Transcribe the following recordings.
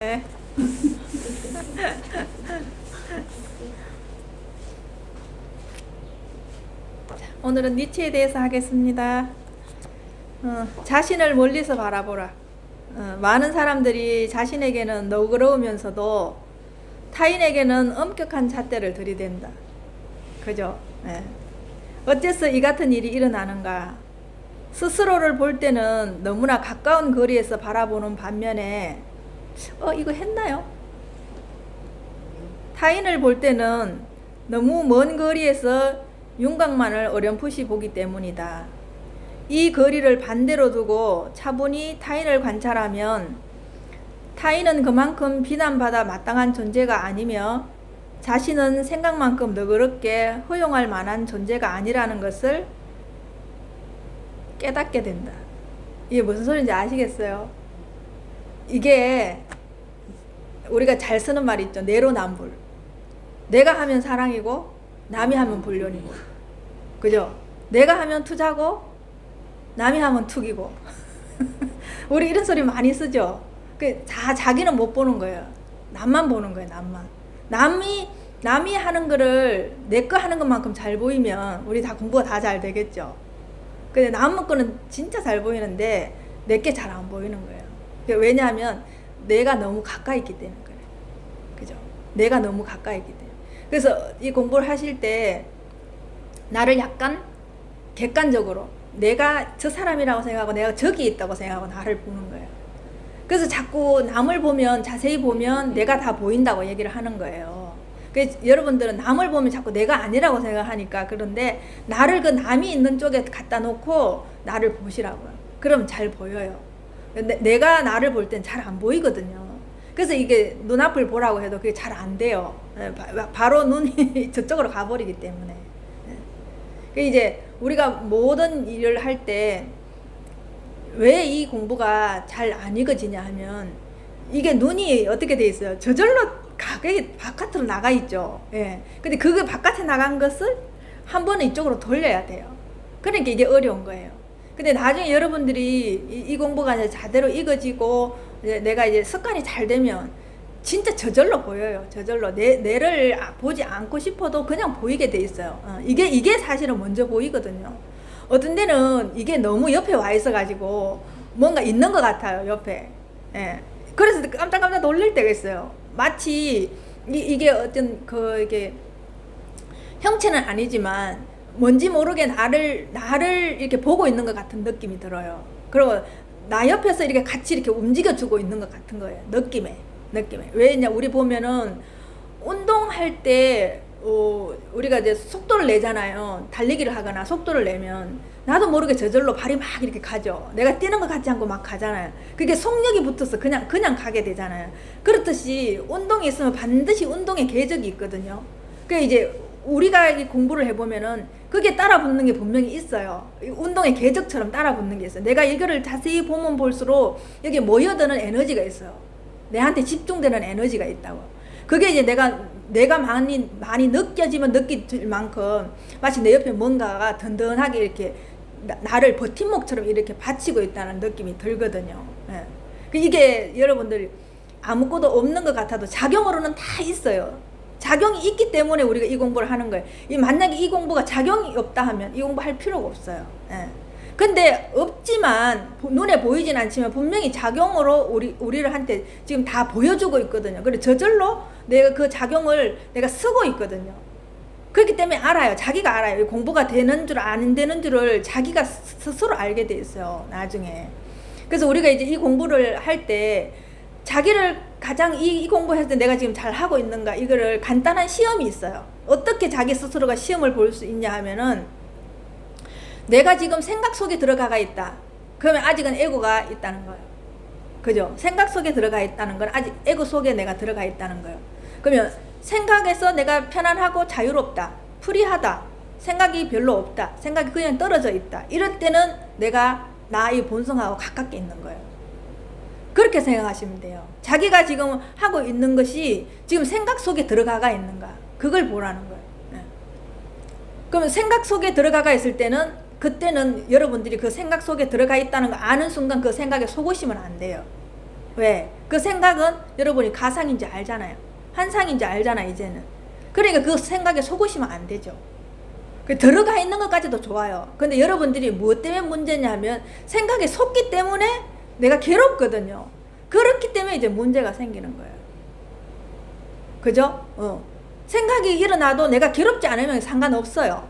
네. 오늘은 니체에 대해서 하겠습니다. 자신을 멀리서 바라보라. 많은 사람들이 자신에게는 너그러우면서도 타인에게는 엄격한 잣대를 들이댄다. 그죠? 네. 어째서 이 같은 일이 일어나는가? 스스로를 볼 때는 너무나 가까운 거리에서 바라보는 반면에 이거 했나요? 타인을 볼 때는 너무 먼 거리에서 윤곽만을 어렴풋이 보기 때문이다. 이 거리를 반대로 두고 차분히 타인을 관찰하면 타인은 그만큼 비난받아 마땅한 존재가 아니며 자신은 생각만큼 너그럽게 허용할 만한 존재가 아니라는 것을 깨닫게 된다. 이게 무슨 소리인지 아시겠어요? 이게 우리가 잘 쓰는 말이 있죠. 내로남불. 내가 하면 사랑이고 남이 하면 불륜이고, 그죠? 내가 하면 투자고 남이 하면 투기고. 우리 이런 소리 많이 쓰죠. 자기는 못 보는 거예요. 남만 보는 거예요. 남이 하는 거를 내 거 하는 것만큼 잘 보이면 우리 다 공부가 다 잘 되겠죠. 근데 남 거는 진짜 잘 보이는데 내게 잘 안 보이는 거예요. 왜냐하면 내가 너무 가까이 있기 때문에 그래. 그죠? 내가 너무 가까이 있기 때문에. 그래서 이 공부를 하실 때 나를 약간 객관적으로 내가 저 사람이라고 생각하고 내가 저기 있다고 생각하고 나를 보는 거예요. 그래서 자꾸 남을 보면, 자세히 보면 내가 다 보인다고 얘기를 하는 거예요. 그래서 여러분들은 남을 보면 자꾸 내가 아니라고 생각하니까 그런데 나를 그 남이 있는 쪽에 갖다 놓고 나를 보시라고요. 그럼 잘 보여요. 내가 나를 볼 땐 잘 안 보이거든요. 그래서 이게 눈앞을 보라고 해도 그게 잘 안 돼요. 바로 눈이 저쪽으로 가버리기 때문에. 이제 우리가 모든 일을 할 때 왜 이 공부가 잘 안 익어지냐 하면 이게 눈이 어떻게 돼 있어요? 저절로 가게 바깥으로 나가 있죠. 예. 근데 그게 바깥에 나간 것을 한 번은 이쪽으로 돌려야 돼요. 그러니까 이게 어려운 거예요. 근데 나중에 여러분들이 이 공부가 이제 제대로 익어지고 내가 이제 습관이 잘 되면 진짜 저절로 보여요. 저절로 내를 보지 않고 싶어도 그냥 보이게 돼 있어요. 이게 사실은 먼저 보이거든요. 어떤 데는 이게 너무 옆에 와 있어 가지고 뭔가 있는 것 같아요. 옆에. 예. 그래서 깜짝깜짝 놀랄 때가 있어요. 마치 이게 어떤 이게 형체는 아니지만 뭔지 모르게 나를 이렇게 보고 있는 것 같은 느낌이 들어요. 그리고 나 옆에서 이렇게 같이 이렇게 움직여주고 있는 것 같은 거예요. 느낌에. 왜냐, 우리 보면은 운동할 때 우리가 이제 속도를 내잖아요. 달리기를 하거나 속도를 내면 나도 모르게 저절로 발이 막 이렇게 가죠. 내가 뛰는 것 같지 않고 막 가잖아요. 그게 속력이 붙어서 그냥 가게 되잖아요. 그렇듯이 운동이 있으면 반드시 운동의 궤적이 있거든요. 이제 우리가 이 공부를 해보면은 그게 따라 붙는 게 분명히 있어요. 운동의 궤적처럼 따라 붙는 게 있어요. 내가 이거를 자세히 보면 볼수록 여기 모여드는 에너지가 있어요. 내한테 집중되는 에너지가 있다고. 그게 이제 내가 많이 느껴지면 느낄 만큼 마치 내 옆에 뭔가가 든든하게 이렇게 나를 버팀목처럼 이렇게 받치고 있다는 느낌이 들거든요. 예. 이게 여러분들 아무것도 없는 것 같아도 작용으로는 다 있어요. 작용이 있기 때문에 우리가 이 공부를 하는 거예요. 만약에 이 공부가 작용이 없다 하면 이 공부 할 필요가 없어요. 예. 근데 없지만 눈에 보이진 않지만 분명히 작용으로 우리를 한테 지금 다 보여주고 있거든요. 그래 저절로 내가 그 작용을 내가 쓰고 있거든요. 그렇기 때문에 알아요. 자기가 알아요. 공부가 되는 줄 안 되는 줄을 자기가 스스로 알게 돼 있어요. 나중에. 그래서 우리가 이제 이 공부를 할 때 자기를 가장 이 공부할 때 내가 지금 잘 하고 있는가 이거를 간단한 시험이 있어요. 어떻게 자기 스스로가 시험을 볼 수 있냐 하면은 내가 지금 생각 속에 들어가 있다. 그러면 아직은 에고가 있다는 거예요. 그죠? 생각 속에 들어가 있다는 건 아직 에고 속에 내가 들어가 있다는 거예요. 그러면 생각에서 내가 편안하고 자유롭다. 프리하다. 생각이 별로 없다. 생각이 그냥 떨어져 있다. 이럴 때는 내가 나의 본성하고 가깝게 있는 거예요. 그렇게 생각하시면 돼요. 자기가 지금 하고 있는 것이 지금 생각 속에 들어가 있는가. 그걸 보라는 거예요. 네. 그러면 생각 속에 들어가 있을 때는 그때는 여러분들이 그 생각 속에 들어가 있다는 거 아는 순간 그 생각에 속으시면 안 돼요. 왜? 그 생각은 여러분이 가상인지 알잖아요. 환상인지 알잖아 이제는. 그러니까 그 생각에 속으시면 안 되죠. 들어가 있는 것까지도 좋아요. 근데 여러분들이 무엇 때문에 문제냐면 생각에 속기 때문에 내가 괴롭거든요. 그렇기 때문에 이제 문제가 생기는 거예요. 그죠? 생각이 일어나도 내가 괴롭지 않으면 상관없어요.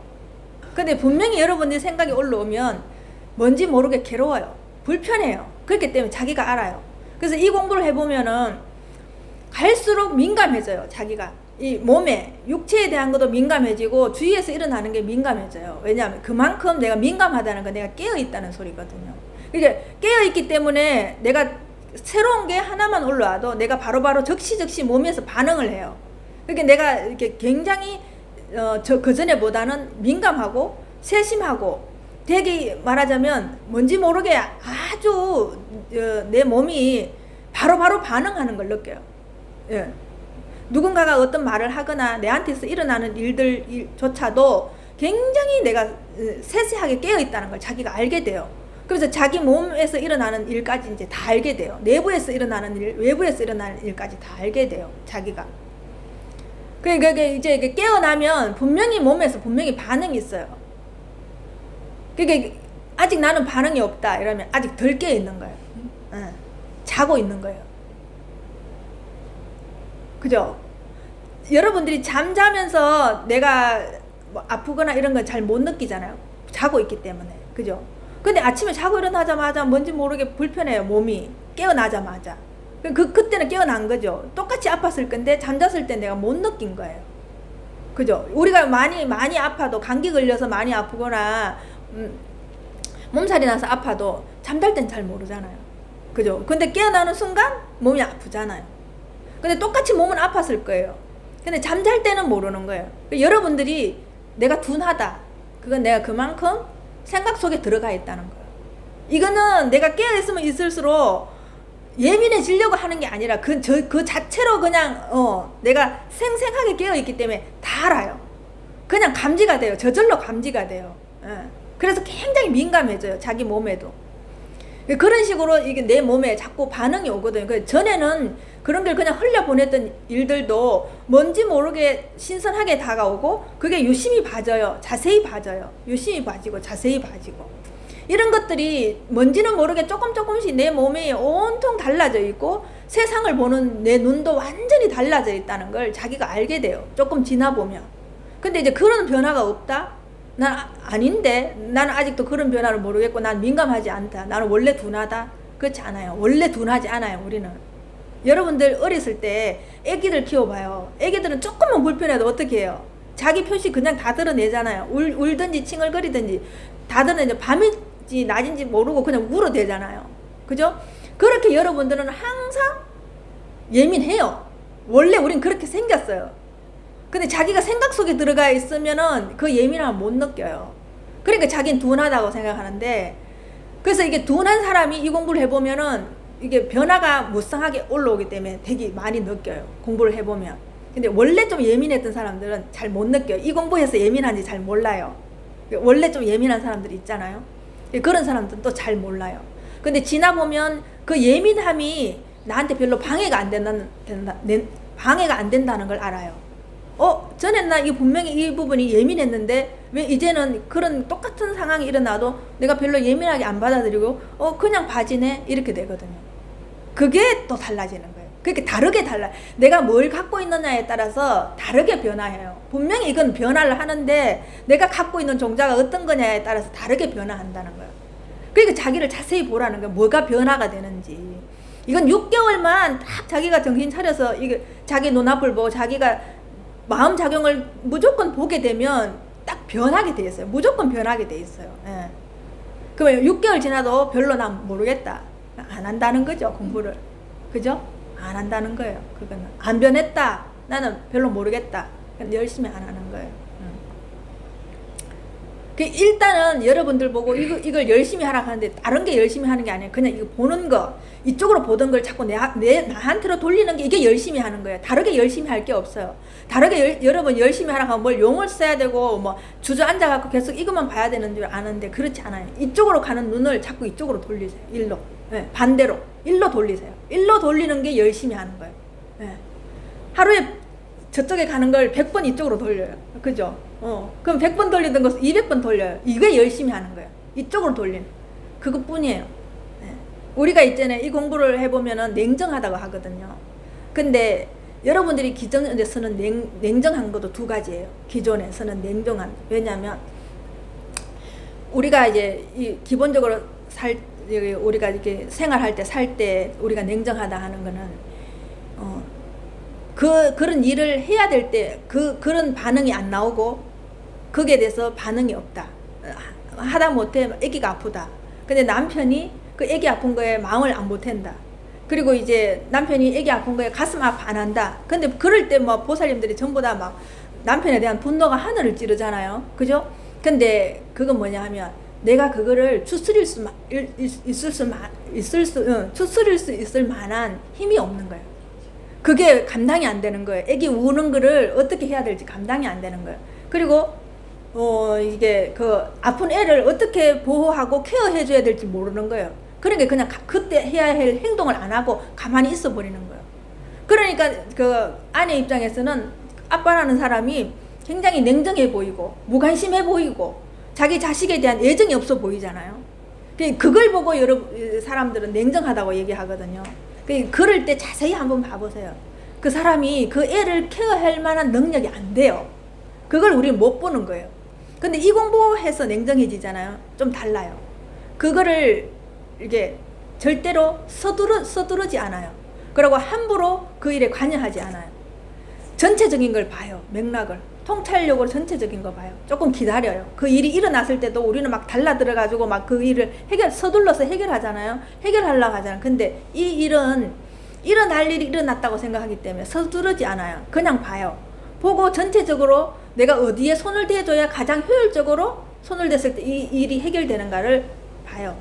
근데 분명히 여러분들이 생각이 올라오면 뭔지 모르게 괴로워요. 불편해요. 그렇기 때문에 자기가 알아요. 그래서 이 공부를 해보면은 갈수록 민감해져요. 자기가 이 몸에 육체에 대한 것도 민감해지고 주위에서 일어나는 게 민감해져요. 왜냐하면 그만큼 내가 민감하다는 건 내가 깨어있다는 소리거든요. 이게 깨어있기 때문에 내가 새로운 게 하나만 올라와도 내가 바로바로 적시적시 몸에서 반응을 해요. 그러니까 내가 이렇게 굉장히 그 전에보다는 민감하고 세심하고 되게 말하자면 뭔지 모르게 아주 내 몸이 바로바로 반응하는 걸 느껴요. 예. 누군가가 어떤 말을 하거나 내한테서 일어나는 일들조차도 굉장히 내가 세세하게 깨어있다는 걸 자기가 알게 돼요. 그래서 자기 몸에서 일어나는 일까지 이제 다 알게 돼요. 내부에서 일어나는 일, 외부에서 일어나는 일까지 다 알게 돼요. 자기가. 그러니까 이제 깨어나면 분명히 몸에서 분명히 반응이 있어요. 그러니까 아직 나는 반응이 없다 이러면 아직 덜 깨어 있는 거예요. 자고 있는 거예요. 그죠? 여러분들이 잠자면서 내가 뭐 아프거나 이런 건 잘 못 느끼잖아요. 자고 있기 때문에. 그죠? 근데 아침에 자고 일어나자마자 뭔지 모르게 불편해요. 몸이 깨어나자마자. 그때는 깨어난 거죠. 똑같이 아팠을 건데 잠잤을 때 내가 못 느낀 거예요. 그죠? 우리가 많이 아파도 감기 걸려서 많이 아프거나 몸살이 나서 아파도 잠잘 땐 잘 모르잖아요. 그죠? 근데 깨어나는 순간 몸이 아프잖아요. 근데 똑같이 몸은 아팠을 거예요. 근데 잠잘 때는 모르는 거예요. 여러분들이 내가 둔하다. 그건 내가 그만큼 생각 속에 들어가 있다는 거예요. 이거는 내가 깨어있으면 있을수록 예민해지려고 하는 게 아니라 그 자체로 그냥 내가 생생하게 깨어있기 때문에 다 알아요. 그냥 감지가 돼요. 저절로 감지가 돼요. 그래서 굉장히 민감해져요. 자기 몸에도. 그런 식으로 이게 내 몸에 자꾸 반응이 오거든요. 전에는 그런 걸 그냥 흘려보냈던 일들도 뭔지 모르게 신선하게 다가오고 그게 유심히 봐져요. 자세히 봐져요. 유심히 봐지고 자세히 봐지고 이런 것들이 뭔지는 모르게 조금씩 내 몸이 온통 달라져 있고 세상을 보는 내 눈도 완전히 달라져 있다는 걸 자기가 알게 돼요. 조금 지나보면. 근데 이제 그런 변화가 없다? 난 아닌데 나는 아직도 그런 변화를 모르겠고 난 민감하지 않다. 나는 원래 둔하다. 그렇지 않아요. 원래 둔하지 않아요. 우리는. 여러분들 어렸을 때 애기들 키워봐요. 애기들은 조금만 불편해도 어떻게 해요? 자기 표시 그냥 다 드러내잖아요. 울든지 칭얼거리든지 다 드러내죠. 밤인지 낮인지 모르고 그냥 울어대잖아요. 그죠? 그렇게 여러분들은 항상 예민해요. 원래 우린 그렇게 생겼어요. 근데 자기가 생각 속에 들어가 있으면은 그 예민함을 못 느껴요. 그러니까 자기는 둔하다고 생각하는데, 그래서 이게 둔한 사람이 이 공부를 해보면은 이게 변화가 무쌍하게 올라오기 때문에 되게 많이 느껴요. 공부를 해보면. 근데 원래 좀 예민했던 사람들은 잘 못 느껴요. 이 공부해서 예민한지 잘 몰라요. 원래 좀 예민한 사람들이 있잖아요. 그런 사람들은 또 잘 몰라요. 근데 지나보면 그 예민함이 나한테 별로 방해가 안 된다는 걸 알아요. 전에 나 이 분명히 이 부분이 예민했는데 왜 이제는 그런 똑같은 상황이 일어나도 내가 별로 예민하게 안 받아들이고 그냥 봐지네 이렇게 되거든요. 그게 또 달라지는 거예요. 그렇게 다르게 달라요. 내가 뭘 갖고 있느냐에 따라서 다르게 변화해요. 분명히 이건 변화를 하는데 내가 갖고 있는 종자가 어떤 거냐에 따라서 다르게 변화한다는 거예요. 그러니까 자기를 자세히 보라는 거예요. 뭐가 변화가 되는지. 이건 6개월만 딱 자기가 정신 차려서 이게 자기 눈앞을 보고 자기가 마음 작용을 무조건 보게 되면 딱 변하게 돼 있어요. 무조건 변하게 돼 있어요. 예. 그러면 6개월 지나도 별로 난 모르겠다. 안 한다는 거죠. 공부를. 그죠? 안 한다는 거예요. 그거는. 안 변했다. 나는 별로 모르겠다. 열심히 안 하는 거예요. 일단은 여러분들 보고 이걸 열심히 하라고 하는데 다른 게 열심히 하는 게 아니에요. 그냥 이거 보는 거, 이쪽으로 보던 걸 자꾸 나한테로 돌리는 게 이게 열심히 하는 거예요. 다르게 열심히 할 게 없어요. 다르게 여러분 열심히 하라고 하면 뭘 용을 써야 되고 뭐 주저앉아갖고 계속 이것만 봐야 되는 줄 아는데 그렇지 않아요. 이쪽으로 가는 눈을 자꾸 이쪽으로 돌리세요. 일로. 네, 반대로. 일로 돌리세요. 일로 돌리는 게 열심히 하는 거예요. 예. 하루에 저쪽에 가는 걸 100번 이쪽으로 돌려요. 그죠? 그럼 100번 돌리던 것을 200번 돌려요. 이게 열심히 하는 거예요. 이쪽으로 돌리는. 그것뿐이에요. 예. 우리가 있잖아요. 이 공부를 해보면은 냉정하다고 하거든요. 근데 여러분들이 기존에서는 냉정한 것도 두 가지예요. 기존에서는 냉정한. 왜냐하면 우리가 이제 기본적으로 우리가 이렇게 생활할 때 살 때 우리가 냉정하다 하는 거는 그런 일을 해야 될 때 그런 반응이 안 나오고 거기에 대해서 반응이 없다. 하다 못해 아기가 아프다. 근데 남편이 그 아기 아픈 거에 마음을 안 못한다. 그리고 이제 남편이 아기 아픈 거에 가슴 아파 안 한다. 근데 그럴 때 뭐 보살님들이 전부 다 막 남편에 대한 분노가 하늘을 찌르잖아요. 그죠? 근데 그건 뭐냐 하면 내가 그거를 추스릴 수 있을 만한 힘이 없는 거예요. 그게 감당이 안 되는 거예요. 애기 우는 거를 어떻게 해야 될지 감당이 안 되는 거예요. 그리고 이게 그 아픈 애를 어떻게 보호하고 케어해 줘야 될지 모르는 거예요. 그러니까 그냥 그때 해야 할 행동을 안 하고 가만히 있어 버리는 거예요. 그러니까 그 아내 입장에서는 아빠라는 사람이 굉장히 냉정해 보이고 무관심해 보이고 자기 자식에 대한 애정이 없어 보이잖아요. 그걸 보고 여러 사람들은 냉정하다고 얘기하거든요. 그럴 때 자세히 한번 봐보세요. 그 사람이 그 애를 케어할 만한 능력이 안 돼요. 그걸 우리는 못 보는 거예요. 근데 이 공부해서 냉정해지잖아요. 좀 달라요. 그거를 이게 절대로 서두르지 않아요. 그리고 함부로 그 일에 관여하지 않아요. 전체적인 걸 봐요. 맥락을. 통찰력으로 전체적인 거 봐요. 조금 기다려요. 그 일이 일어났을 때도 우리는 막 달라들어가지고 막 그 일을 서둘러서 해결하잖아요. 해결하려고 하잖아요. 근데 이 일은 일어날 일이 일어났다고 생각하기 때문에 서두르지 않아요. 그냥 봐요. 보고 전체적으로 내가 어디에 손을 대줘야 가장 효율적으로 손을 댔을 때 이 일이 해결되는가를 봐요.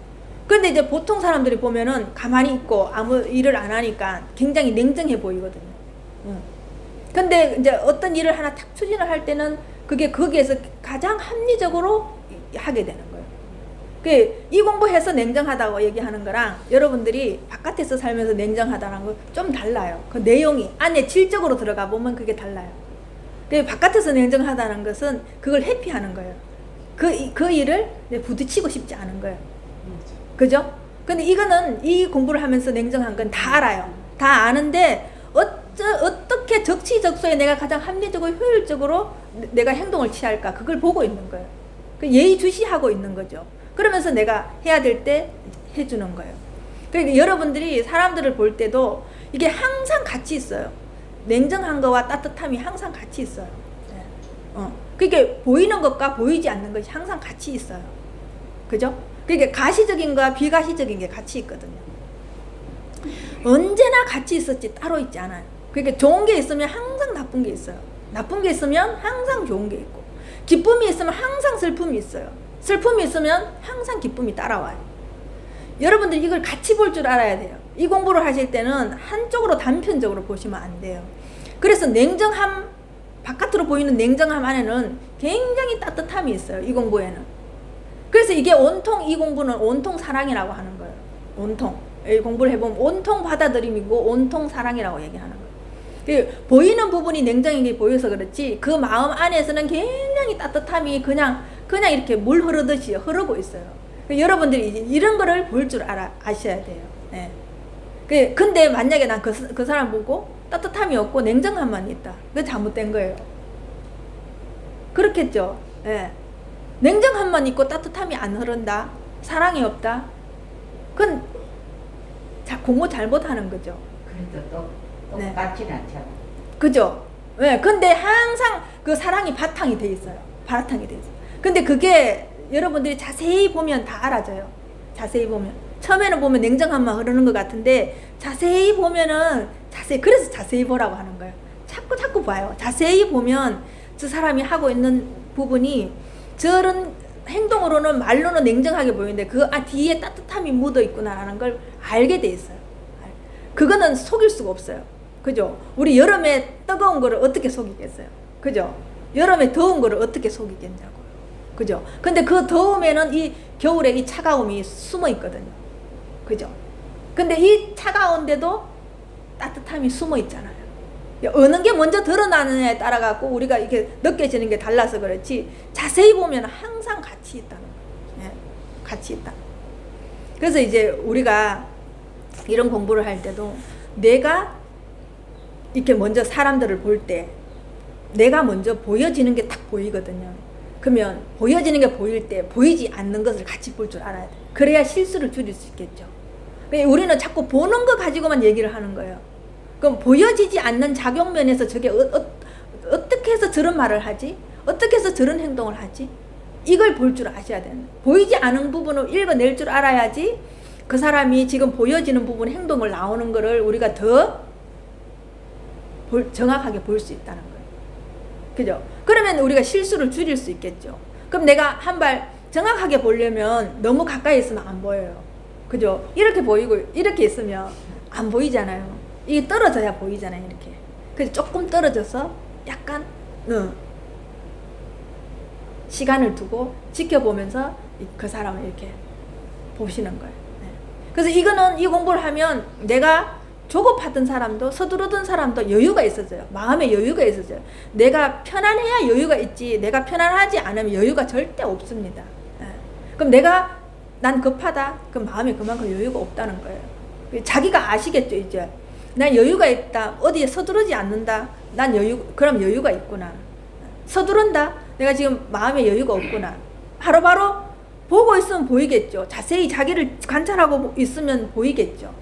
근데 이제 보통 사람들이 보면은 가만히 있고 아무 일을 안 하니까 굉장히 냉정해 보이거든요. 근데 이제 어떤 일을 하나 탁 추진을 할 때는 그게 거기에서 가장 합리적으로 하게 되는 거예요. 이 공부해서 냉정하다고 얘기하는 거랑 여러분들이 바깥에서 살면서 냉정하다는 거 좀 달라요. 그 내용이 안에 질적으로 들어가 보면 그게 달라요. 바깥에서 냉정하다는 것은 그걸 회피하는 거예요. 그 일을 부딪히고 싶지 않은 거예요. 그죠? 근데 이거는 이 공부를 하면서 냉정한 건 다 알아요. 다 아는데 어떻게 적시적소에 내가 가장 합리적으로 효율적으로 내가 행동을 취할까 그걸 보고 있는 거예요. 예의주시하고 있는 거죠. 그러면서 내가 해야 될 때 해주는 거예요. 그러니까 여러분들이 사람들을 볼 때도 이게 항상 같이 있어요. 냉정한 거와 따뜻함이 항상 같이 있어요. 그게 보이는 것과 보이지 않는 것이 항상 같이 있어요. 그죠? 그게 가시적인 거와 비가시적인 게 같이 있거든요. 언제나 같이 있었지 따로 있지 않아요. 그러니까 좋은 게 있으면 항상 나쁜 게 있어요. 나쁜 게 있으면 항상 좋은 게 있고, 기쁨이 있으면 항상 슬픔이 있어요. 슬픔이 있으면 항상 기쁨이 따라와요. 여러분들 이걸 같이 볼 줄 알아야 돼요. 이 공부를 하실 때는 한쪽으로 단편적으로 보시면 안 돼요. 그래서 냉정함, 바깥으로 보이는 냉정함 안에는 굉장히 따뜻함이 있어요. 이 공부에는. 그래서 이게 온통, 이 공부는 온통 사랑이라고 하는 거예요. 온통. 이 공부를 해보면 온통 받아들임이고 온통 사랑이라고 얘기하는 거예요. 보이는 부분이 냉정하게 보여서 그렇지 그 마음 안에서는 굉장히 따뜻함이 그냥 이렇게 물 흐르듯이 흐르고 있어요. 여러분들이 이제 이런 거를 볼 줄 아셔야 돼요. 네. 근데 만약에 난 그 사람 보고 따뜻함이 없고 냉정함만 있다. 그게 잘못된 거예요. 그렇겠죠. 네. 냉정함만 있고 따뜻함이 안 흐른다. 사랑이 없다. 그건 공부 잘못하는 거죠. 그래도 똑같지는 않잖아. 그죠? 네. 근데 항상 그 사랑이 바탕이 돼 있어요. 바탕이 돼 있어요. 근데 그게 여러분들이 자세히 보면 다 알아져요. 자세히 보면. 처음에는 보면 냉정함만 흐르는 것 같은데 자세히 보면은 그래서 자세히 보라고 하는 거예요. 자꾸 봐요. 자세히 보면 저 사람이 하고 있는 부분이 저런 행동으로는 말로는 냉정하게 보이는데 그 뒤에 따뜻함이 묻어 있구나라는 걸 알게 돼 있어요. 그거는 속일 수가 없어요. 그죠? 우리 여름에 뜨거운 거를 어떻게 속이겠어요? 그죠? 여름에 더운 거를 어떻게 속이겠냐고요. 그죠? 근데 그 더움에는 이 겨울에 이 차가움이 숨어 있거든요. 그죠? 근데 이 차가운데도 따뜻함이 숨어 있잖아요. 어느 게 먼저 드러나느냐에 따라 갖고 우리가 이게 느껴지는 게 달라서 그렇지, 자세히 보면 항상 같이 있다는 거예요. 예, 같이 있다. 그래서 이제 우리가 이런 공부를 할 때도 내가 이렇게 먼저 사람들을 볼 때 내가 먼저 보여지는 게 딱 보이거든요. 그러면 보여지는 게 보일 때 보이지 않는 것을 같이 볼 줄 알아야 돼. 그래야 실수를 줄일 수 있겠죠. 우리는 자꾸 보는 거 가지고만 얘기를 하는 거예요. 그럼 보여지지 않는 작용면에서 저게 어떻게 해서 저런 말을 하지? 어떻게 해서 저런 행동을 하지? 이걸 볼 줄 아셔야 되는. 보이지 않은 부분을 읽어낼 줄 알아야지 그 사람이 지금 보여지는 부분 행동을 나오는 거를 우리가 더 정확하게 볼 수 있다는 거예요. 그죠? 그러면 우리가 실수를 줄일 수 있겠죠. 그럼 내가 한 발 정확하게 보려면 너무 가까이 있으면 안 보여요. 그죠? 이렇게 보이고 이렇게 있으면 안 보이잖아요. 이게 떨어져야 보이잖아요. 이렇게. 그래서 조금 떨어져서 약간 시간을 두고 지켜보면서 그 사람을 이렇게 보시는 거예요. 네. 그래서 이거는 이 공부를 하면 내가 조급하던 사람도 서두르던 사람도 여유가 있어져요. 마음에 여유가 있어져요. 내가 편안해야 여유가 있지, 내가 편안하지 않으면 여유가 절대 없습니다. 네. 그럼 난 급하다, 그럼 마음에 그만큼 여유가 없다는 거예요. 자기가 아시겠죠. 이제 난 여유가 있다, 어디에 서두르지 않는다, 그럼 여유가 있구나. 서두른다, 내가 지금 마음에 여유가 없구나. 바로바로 보고 있으면 보이겠죠. 자세히 자기를 관찰하고 있으면 보이겠죠.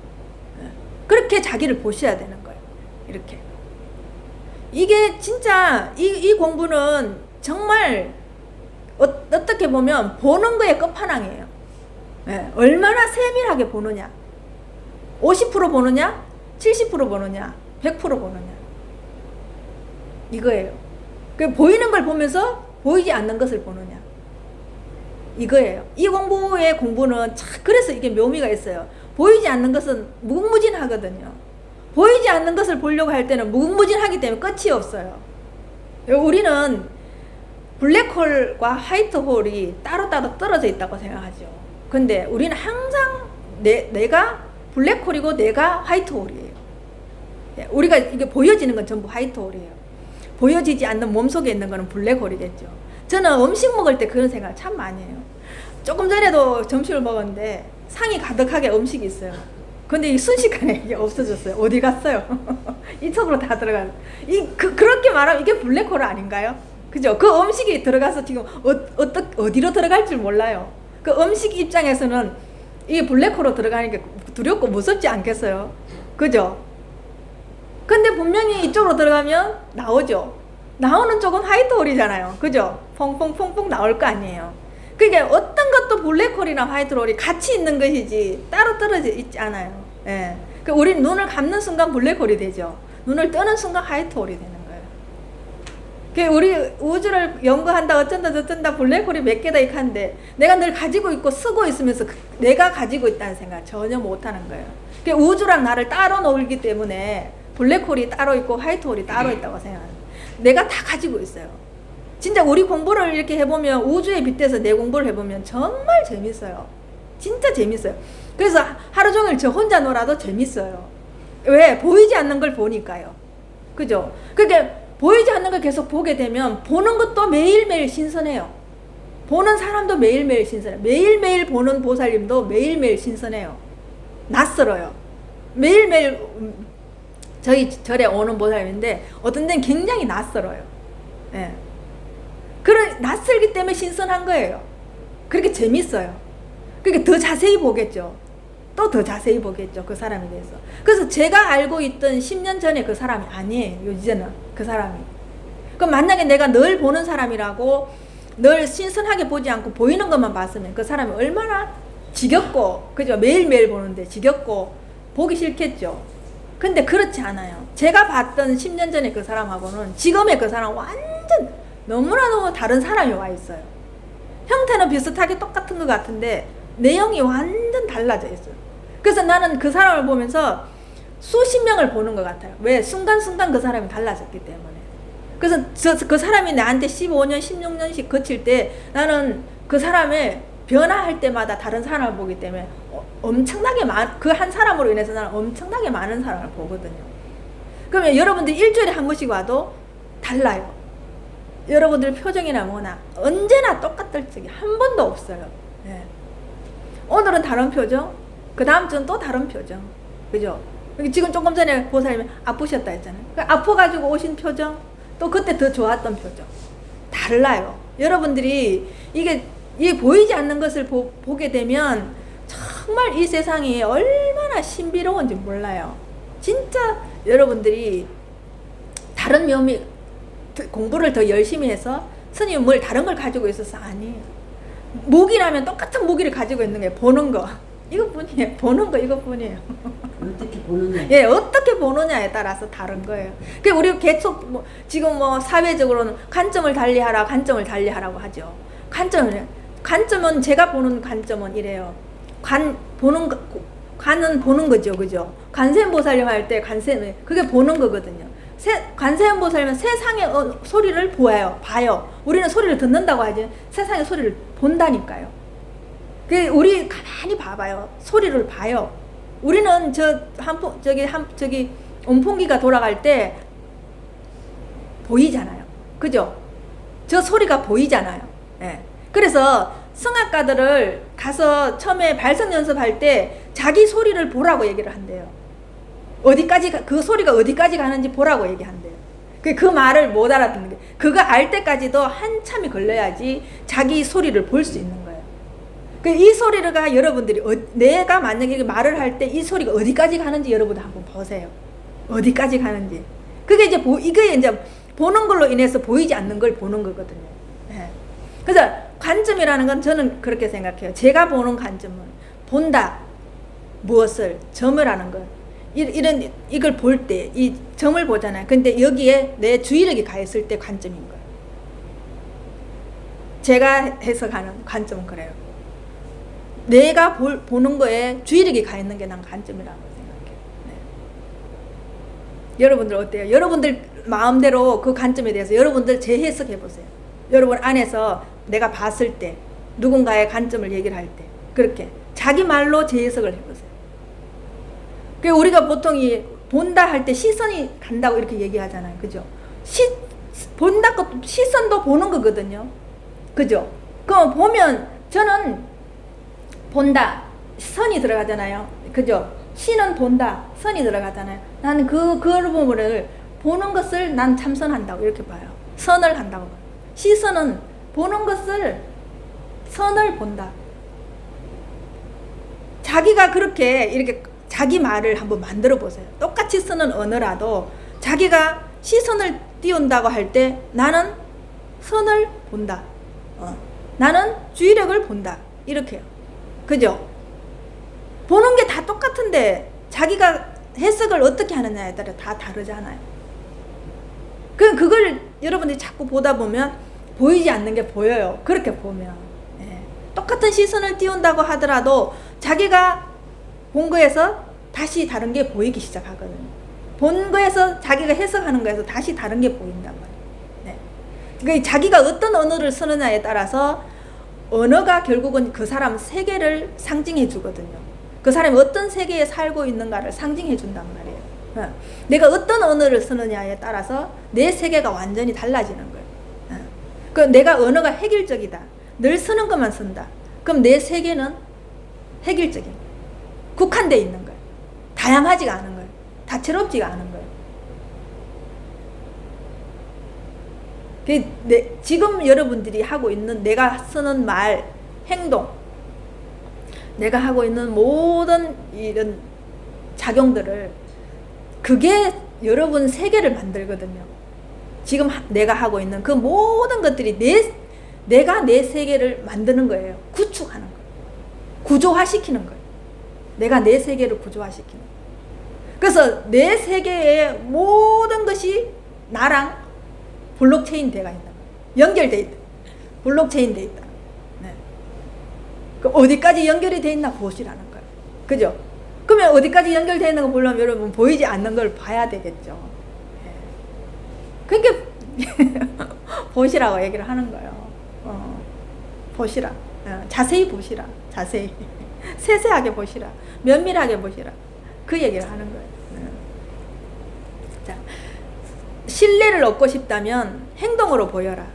그렇게 자기를 보셔야 되는 거예요. 이렇게. 이게 진짜 이 공부는 정말 어떻게 보면 보는 거의 끝판왕이에요. 네, 얼마나 세밀하게 보느냐. 50% 보느냐, 70% 보느냐, 100% 보느냐. 이거예요. 보이는 걸 보면서 보이지 않는 것을 보느냐. 이거예요. 이 공부는 참 그래서 이게 묘미가 있어요. 보이지 않는 것은 무궁무진하거든요. 보이지 않는 것을 보려고 할 때는 무궁무진하기 때문에 끝이 없어요. 우리는 블랙홀과 화이트홀이 따로따로 떨어져 있다고 생각하죠. 근데 우리는 항상 내가 블랙홀이고 내가 화이트홀이에요. 우리가 이게 보여지는 건 전부 화이트홀이에요. 보여지지 않는 몸속에 있는 거는 블랙홀이겠죠. 저는 음식 먹을 때 그런 생각을 참 많이 해요. 조금 전에도 점심을 먹었는데 상이 가득하게 음식이 있어요. 근데 순식간에 이게 없어졌어요. 어디 갔어요? 이쪽으로 다 들어가요. 그렇게 말하면 이게 블랙홀 아닌가요? 그죠? 그 음식이 들어가서 지금 어디로 들어갈 줄 몰라요. 그 음식 입장에서는 이게 블랙홀로 들어가는 게 두렵고 무섭지 않겠어요? 그죠? 근데 분명히 이쪽으로 들어가면 나오죠. 나오는 쪽은 화이트홀이잖아요. 그죠? 퐁퐁퐁퐁 나올 거 아니에요. 그게 어떤 것도 블랙홀이나 화이트홀이 같이 있는 것이지 따로 떨어져 있지 않아요. 예. 우리 눈을 감는 순간 블랙홀이 되죠. 눈을 뜨는 순간 화이트홀이 되는 거예요. 우리 우주를 연구한다 어쩐다 저쩐다 블랙홀이 몇 개다 이렇게 하는데 내가 늘 가지고 있고 쓰고 있으면서 내가 가지고 있다는 생각 전혀 못하는 거예요. 우주랑 나를 따로 놀기 때문에 블랙홀이 따로 있고 화이트홀이 따로 있다고 생각해요. 내가 다 가지고 있어요. 진짜 우리 공부를 이렇게 해보면 우주에 빗대서 내 공부를 해보면 정말 재밌어요. 진짜 재밌어요. 그래서 하루 종일 저 혼자 놀아도 재밌어요. 왜? 보이지 않는 걸 보니까요. 그죠? 그러니까 보이지 않는 걸 계속 보게 되면 보는 것도 매일매일 신선해요. 보는 사람도 매일매일 신선해요. 매일매일 보는 보살님도 매일매일 신선해요. 낯설어요. 매일매일 저희 절에 오는 보살님인데 어떤 데는 굉장히 낯설어요. 예. 낯설기 때문에 신선한 거예요. 그렇게 재밌어요. 그러니까 더 자세히 보겠죠. 또 더 자세히 보겠죠. 그 사람에 대해서. 그래서 제가 알고 있던 10년 전에 그 사람이 아니에요. 이제는 그 사람이. 그럼 만약에 내가 늘 보는 사람이라고 늘 신선하게 보지 않고 보이는 것만 봤으면 그 사람이 얼마나 지겹고, 그죠? 매일매일 보는데 지겹고 보기 싫겠죠. 근데 그렇지 않아요. 제가 봤던 10년 전에 그 사람하고는 지금의 그 사람 완전 너무나너무 다른 사람이 와 있어요. 형태는 비슷하게 똑같은 것 같은데 내용이 완전 달라져 있어요. 그래서 나는 그 사람을 보면서 수십 명을 보는 것 같아요. 왜? 순간순간 그 사람이 달라졌기 때문에. 그래서 그 사람이 나한테 15년, 16년씩 거칠 때 나는 그 사람의 변화할 때마다 다른 사람을 보기 때문에 엄청나게 그 한 사람으로 인해서 나는 엄청나게 많은 사람을 보거든요. 그러면 여러분들이 일주일에 한 번씩 와도 달라요. 여러분들 표정이나 뭐나 언제나 똑같을 적이 한 번도 없어요. 예. 오늘은 다른 표정, 그 다음 주는 또 다른 표정. 그죠? 지금 조금 전에 보살님이 아프셨다 했잖아요. 아파가지고 오신 표정, 또 그때 더 좋았던 표정. 달라요. 여러분들이 이게 보이지 않는 것을 보게 되면 정말 이 세상이 얼마나 신비로운지 몰라요. 진짜 여러분들이 다른 묘미, 공부를 더 열심히 해서 스님은 뭘 다른 걸 가지고 있어서 아니에요. 무기라면 똑같은 무기를 가지고 있는 게 보는 거. 이것뿐이에요. 보는 거 이것뿐이에요. 어떻게 보느냐. 예, 어떻게 보느냐에 따라서 다른 거예요. 그 우리 계속 지금 사회적으로는 관점을 달리하라, 관점을 달리하라고 하죠. 관점은 제가 보는 관점은 이래요. 관은 보는 거죠, 그죠? 관세음보살님 할 때 관세음 그게 보는 거거든요. 관세음보살님은 세상의 소리를 봐요. 우리는 소리를 듣는다고 하지 세상의 소리를 본다니까요. 우리 가만히 봐봐요. 소리를 봐요. 우리는 저기 온풍기가 돌아갈 때 보이잖아요. 그죠? 저 소리가 보이잖아요. 예. 그래서 성악가들을 가서 처음에 발성 연습할 때 자기 소리를 보라고 얘기를 한대요. 그 소리가 어디까지 가는지 보라고 얘기한대요. 그 말을 못 알아듣는 게, 그거 알 때까지도 한참이 걸려야지 자기 소리를 볼 수 있는 거예요. 이 소리가 여러분들이 내가 만약에 말을 할 때 이 소리가 어디까지 가는지 여러분들 한번 보세요. 어디까지 가는지. 그게 이제 보는 걸로 인해서 보이지 않는 걸 보는 거거든요. 예. 그래서 관점이라는 건 저는 그렇게 생각해요. 제가 보는 관점은 본다. 무엇을 점이라는 것. 이걸 볼 때 이 점을 보잖아요. 근데 여기에 내 주의력이 가 있을 때 관점인 거예요. 제가 해석하는 관점은 그래요. 내가 보는 거에 주의력이 가 있는 게 난 관점이라고 생각해요. 네. 여러분들 어때요? 여러분들 마음대로 그 관점에 대해서 여러분들 재해석해 보세요. 여러분 안에서 내가 봤을 때 누군가의 관점을 얘기를 할 때 그렇게 자기 말로 재해석을 해보세요. 우리가 보통 본다 할 때 시선이 간다고 이렇게 얘기하잖아요. 그죠? 본다 것도 시선도 보는 거거든요. 그죠? 그럼 보면 저는 본다 선이 들어가잖아요. 그죠? 시는 본다 선이 들어가잖아요. 나는 그 부분을 보는 것을 난 참선한다고 이렇게 봐요. 선을 한다고 봐요. 시선은 보는 것을 선을 본다. 자기가 그렇게 이렇게 자기 말을 한번 만들어 보세요. 똑같이 쓰는 언어라도 자기가 시선을 띄운다고 할 때 나는 선을 본다. 나는 주의력을 본다. 이렇게요. 그죠? 보는 게 다 똑같은데 자기가 해석을 어떻게 하느냐에 따라 다 다르잖아요. 그걸 여러분들이 자꾸 보다 보면 보이지 않는 게 보여요. 그렇게 보면. 예. 똑같은 시선을 띄운다고 하더라도 자기가 본 거에서 다시 다른 게 보이기 시작하거든요. 본 거에서 자기가 해석하는 거에서 다시 다른 게 보인단 말이에요. 네. 그러니까 자기가 어떤 언어를 쓰느냐에 따라서 언어가 결국은 그 사람 세계를 상징해 주거든요. 그 사람이 어떤 세계에 살고 있는가를 상징해 준단 말이에요. 내가 어떤 언어를 쓰느냐에 따라서 내 세계가 완전히 달라지는 거예요. 내가 언어가 획일적이다. 늘 쓰는 것만 쓴다. 그럼 내 세계는 획일적인 거예요. 국한되어 있는 거예요. 다양하지가 않은 거예요. 다채롭지가 않은 거예요. 지금 여러분들이 하고 있는 내가 쓰는 말, 행동, 내가 하고 있는 모든 이런 작용들을 그게 여러분 세계를 만들거든요. 지금 내가 하고 있는 그 모든 것들이 내가 내 세계를 만드는 거예요. 구축하는 거예요. 구조화시키는 거예요. 내가 내 세계를 구조화시키는 거예요. 그래서 내 세계의 모든 것이 나랑 블록체인 돼가 있다. 연결돼 있다. 블록체인 돼 있다. 네. 어디까지 연결이 돼 있나 보시라는 거예요. 그죠? 그러면 어디까지 연결되어 있는 거 보려면 여러분 보이지 않는 걸 봐야 되겠죠. 네. 그러니까 보시라고 얘기를 하는 거예요. 보시라. 자세히 보시라. 자세히. 세세하게 보시라. 면밀하게 보시라. 그 얘기를 하는 거예요. 자, 신뢰를 얻고 싶다면 행동으로 보여라.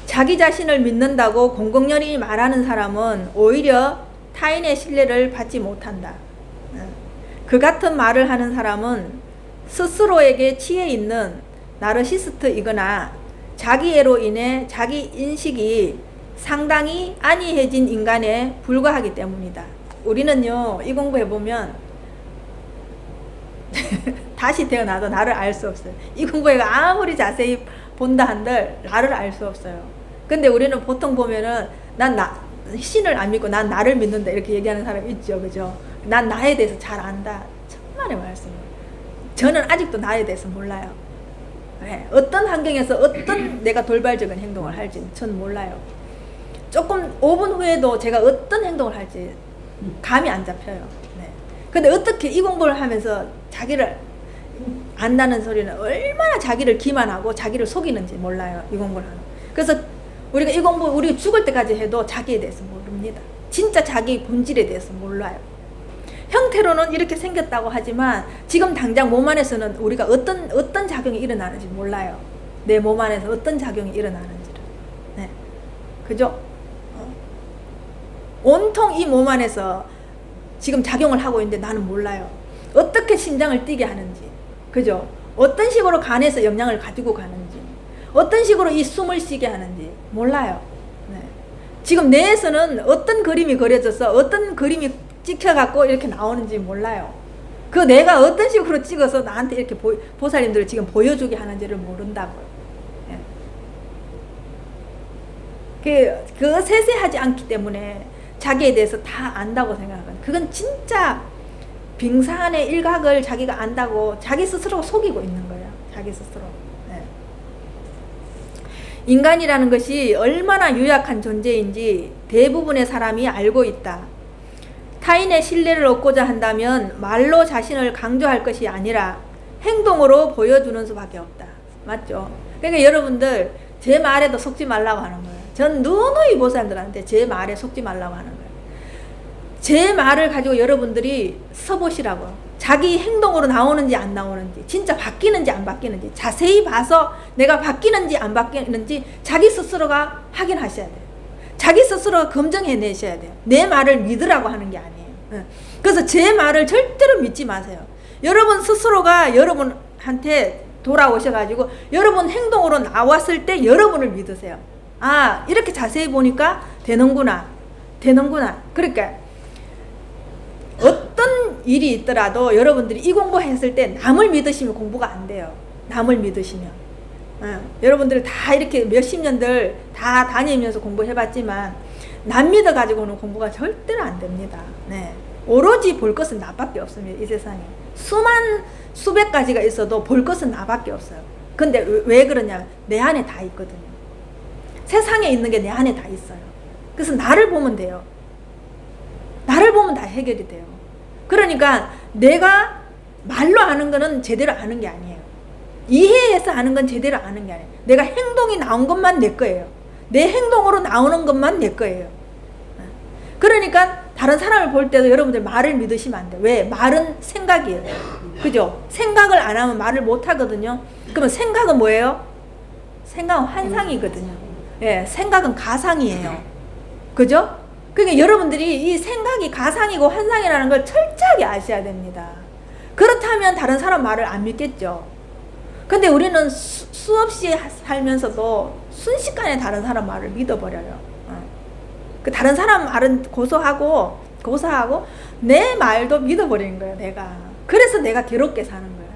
자기 자신을 믿는다고 공공연히 말하는 사람은 오히려 타인의 신뢰를 받지 못한다. 그 같은 말을 하는 사람은 스스로에게 치에 있는 나르시스트이거나 자기애로 인해 자기 인식이 상당히 안이해진 인간에 불과하기 때문이다. 우리는요, 이 공부해보면 다시 태어나도 나를 알 수 없어요. 이 공부해가 아무리 자세히 본다 한들 나를 알 수 없어요. 근데 우리는 보통 보면은 신을 안 믿고 난 나를 믿는다 이렇게 얘기하는 사람 있죠. 그죠? 난 나에 대해서 잘 안다. 천만의 말씀이에요. 저는 아직도 나에 대해서 몰라요. 네, 어떤 환경에서 어떤 내가 돌발적인 행동을 할지 전 몰라요. 조금 5분 후에도 제가 어떤 행동을 할지 감이 안 잡혀요. 네. 근데 어떻게 이 공부를 하면서 자기를 안다는 소리는 얼마나 자기를 기만하고 자기를 속이는지 몰라요. 이 공부를 하는. 그래서 우리가 이 공부 우리가 죽을 때까지 해도 자기에 대해서 모릅니다. 진짜 자기 본질에 대해서 몰라요. 형태로는 이렇게 생겼다고 하지만 지금 당장 몸 안에서는 우리가 어떤 작용이 일어나는지 몰라요. 내 몸 안에서 어떤 작용이 일어나는지를. 네. 그죠? 온통 이 몸 안에서 지금 작용을 하고 있는데 나는 몰라요. 어떻게 심장을 뛰게 하는지. 그죠? 어떤 식으로 간에서 영양을 가지고 가는지. 어떤 식으로 이 숨을 쉬게 하는지 몰라요. 네. 지금 뇌에서는 어떤 그림이 그려져서 어떤 그림이 찍혀갖고 이렇게 나오는지 몰라요. 그 내가 어떤 식으로 찍어서 나한테 이렇게 보살님들을 지금 보여주게 하는지를 모른다고요. 네. 그 세세하지 않기 때문에 자기에 대해서 다 안다고 생각하거든요. 그건 진짜 빙산의 일각을 자기가 안다고 자기 스스로 속이고 있는 거예요. 자기 스스로. 네. 인간이라는 것이 얼마나 유약한 존재인지 대부분의 사람이 알고 있다. 타인의 신뢰를 얻고자 한다면 말로 자신을 강조할 것이 아니라 행동으로 보여주는 수밖에 없다. 맞죠? 그러니까 여러분들 제 말에도 속지 말라고 하는 거예요. 전 누누이 보살님들한테 제 말에 속지 말라고 하는 거예요. 제 말을 가지고 여러분들이 써보시라고요. 자기 행동으로 나오는지 안 나오는지, 진짜 바뀌는지 안 바뀌는지 자세히 봐서 내가 바뀌는지 안 바뀌는지 자기 스스로가 확인하셔야 돼요. 자기 스스로가 검증해내셔야 돼요. 내 말을 믿으라고 하는 게 아니에요. 그래서 제 말을 절대로 믿지 마세요. 여러분 스스로가 여러분한테 돌아오셔가지고 여러분 행동으로 나왔을 때 여러분을 믿으세요. 아, 이렇게 자세히 보니까 되는구나. 그러니까 어떤 일이 있더라도 여러분들이 이 공부했을 때 남을 믿으시면 공부가 안 돼요. 남을 믿으시면. 여러분들 다 이렇게 몇십 년들 다 다니면서 공부해봤지만 남 믿어가지고는 공부가 절대로 안 됩니다. 네. 오로지 볼 것은 나밖에 없습니다. 이 세상에. 수백 가지가 있어도 볼 것은 나밖에 없어요. 근데 왜 그러냐면 내 안에 다 있거든요. 세상에 있는 게 내 안에 다 있어요. 그래서 나를 보면 돼요. 나를 보면 다 해결이 돼요. 그러니까 내가 말로 아는 거는 제대로 아는 게 아니에요. 이해해서 아는 건 제대로 아는 게 아니에요. 내가 행동이 나온 것만 내 거예요. 내 행동으로 나오는 것만 내 거예요. 그러니까 다른 사람을 볼 때도 여러분들 말을 믿으시면 안 돼요. 왜? 말은 생각이에요. 그죠? 생각을 안 하면 말을 못 하거든요. 그러면 생각은 뭐예요? 생각은 환상이거든요. 예, 생각은 가상이에요. 그죠? 그러니까 여러분들이 이 생각이 가상이고 환상이라는 걸 철저하게 아셔야 됩니다. 그렇다면 다른 사람 말을 안 믿겠죠. 근데 우리는 수없이 살면서도 순식간에 다른 사람 말을 믿어버려요. 그 다른 사람 말은 고소하고 내 말도 믿어버리는 거예요. 내가. 그래서 내가 괴롭게 사는 거예요.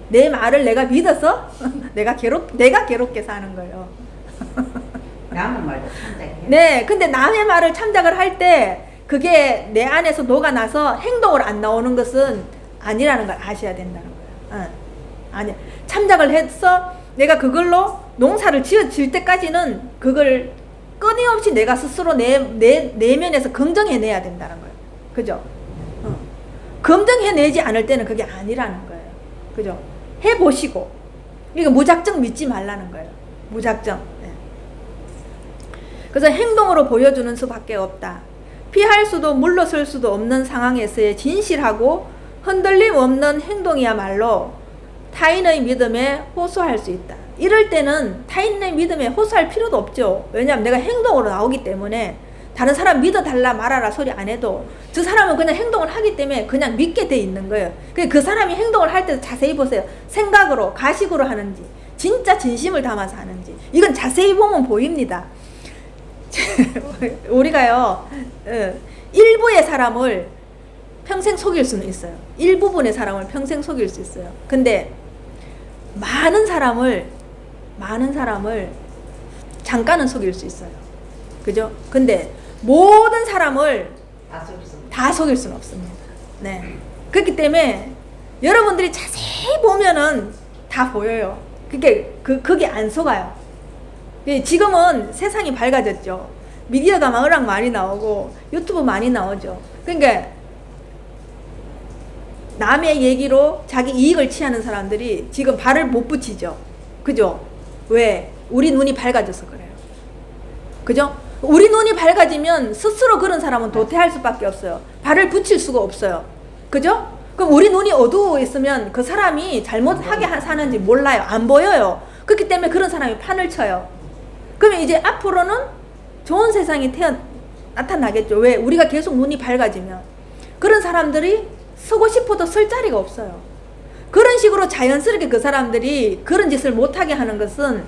내 말을 내가 믿어서 내가 괴롭게 사는 거예요. 남의 말도 참작해요. 네, 근데 남의 말을 참작을 할 때 그게 내 안에서 녹아나서 행동을 안 나오는 것은 아니라는 걸 아셔야 된다는 거예요. 아니, 참작을 해서 내가 그걸로 농사를 지을 때까지는 그걸 끊임없이 내가 스스로 내면에서 긍정해내야 된다는 거예요. 그죠? 긍정해내지 않을 때는 그게 아니라는 거예요. 그죠? 해보시고. 이거 무작정 믿지 말라는 거예요. 무작정. 네. 그래서 행동으로 보여주는 수밖에 없다. 피할 수도 물러설 수도 없는 상황에서의 진실하고 흔들림 없는 행동이야말로 타인의 믿음에 호소할 수 있다. 이럴 때는 타인의 믿음에 호소할 필요도 없죠. 왜냐하면 내가 행동으로 나오기 때문에 다른 사람 믿어달라 말아라 소리 안 해도 저 사람은 그냥 행동을 하기 때문에 그냥 믿게 돼 있는 거예요. 그 사람이 행동을 할 때 자세히 보세요. 생각으로 가식으로 하는지 진짜 진심을 담아서 하는지 이건 자세히 보면 보입니다. 우리가요 일부의 사람을 평생 속일 수는 있어요. 일부분의 사람을 평생 속일 수 있어요. 근데 많은 사람을 잠깐은 속일 수 있어요. 그죠? 근데 모든 사람을 다 속일 수는 없습니다. 네. 그렇기 때문에 여러분들이 자세히 보면은 다 보여요. 그게 안 속아요. 지금은 세상이 밝아졌죠. 미디어가 워낙 많이 나오고 유튜브 많이 나오죠. 그러니까 남의 얘기로 자기 이익을 취하는 사람들이 지금 발을 못 붙이죠. 그죠? 왜? 우리 눈이 밝아져서 그래요. 그죠? 우리 눈이 밝아지면 스스로 그런 사람은 도태할 수밖에 없어요. 발을 붙일 수가 없어요. 그죠? 그럼 우리 눈이 어두워 있으면 그 사람이 잘못하게 사는지 몰라요. 안 보여요. 그렇기 때문에 그런 사람이 판을 쳐요. 그러면 이제 앞으로는 좋은 세상이 나타나겠죠. 왜? 우리가 계속 눈이 밝아지면 그런 사람들이 서고 싶어도 설 자리가 없어요. 그런 식으로 자연스럽게 그 사람들이 그런 짓을 못하게 하는 것은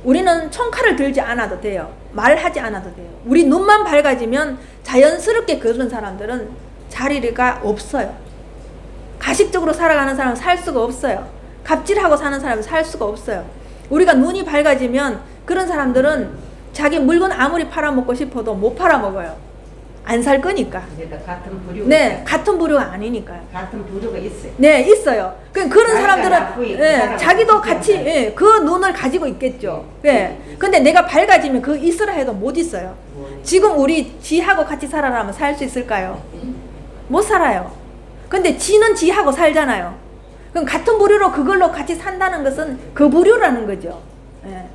우리는 총칼을 들지 않아도 돼요. 말하지 않아도 돼요. 우리 눈만 밝아지면 자연스럽게 그런 사람들은 자리가 없어요. 가식적으로 살아가는 사람은 살 수가 없어요. 갑질하고 사는 사람은 살 수가 없어요. 우리가 눈이 밝아지면 그런 사람들은 자기 물건 아무리 팔아먹고 싶어도 못 팔아먹어요. 안 살 거니까. 같은 부류가 네, 같은 부류가 아니니까요. 같은 부류가 있어요. 네, 있어요. 그런 사람들은 나쁘이, 자기도 같이 그 눈을 가지고 있겠죠. 네. 근데 내가 밝아지면 그 있으라 해도 못 있어요. 지금 우리 지하고 같이 살아라면 살 수 있을까요? 못 살아요. 근데 지는 지하고 살잖아요. 그럼 같은 부류로 그걸로 같이 산다는 것은 그 부류라는 거죠. 네.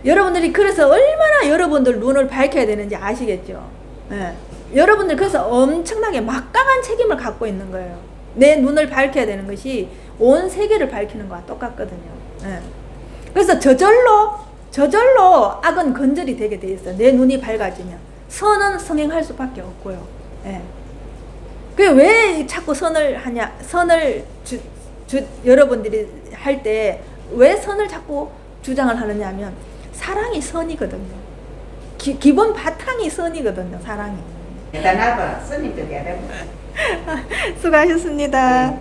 여러분들이 그래서 얼마나 여러분들 눈을 밝혀야 되는지 아시겠죠? 예. 여러분들 그래서 엄청나게 막강한 책임을 갖고 있는 거예요. 내 눈을 밝혀야 되는 것이 온 세계를 밝히는 거와 똑같거든요. 예. 그래서 저절로 악은 건절이 되게 돼 있어요. 내 눈이 밝아지면 선은 성행할 수밖에 없고요. 예. 왜 자꾸 선을 하냐? 선을 여러분들이 할 때 왜 선을 자꾸 주장을 하느냐 하면 사랑이 선이거든요. 기본 바탕이 선이거든요. 사랑이. 대단하다. 스님들 대단해. 수고하셨습니다.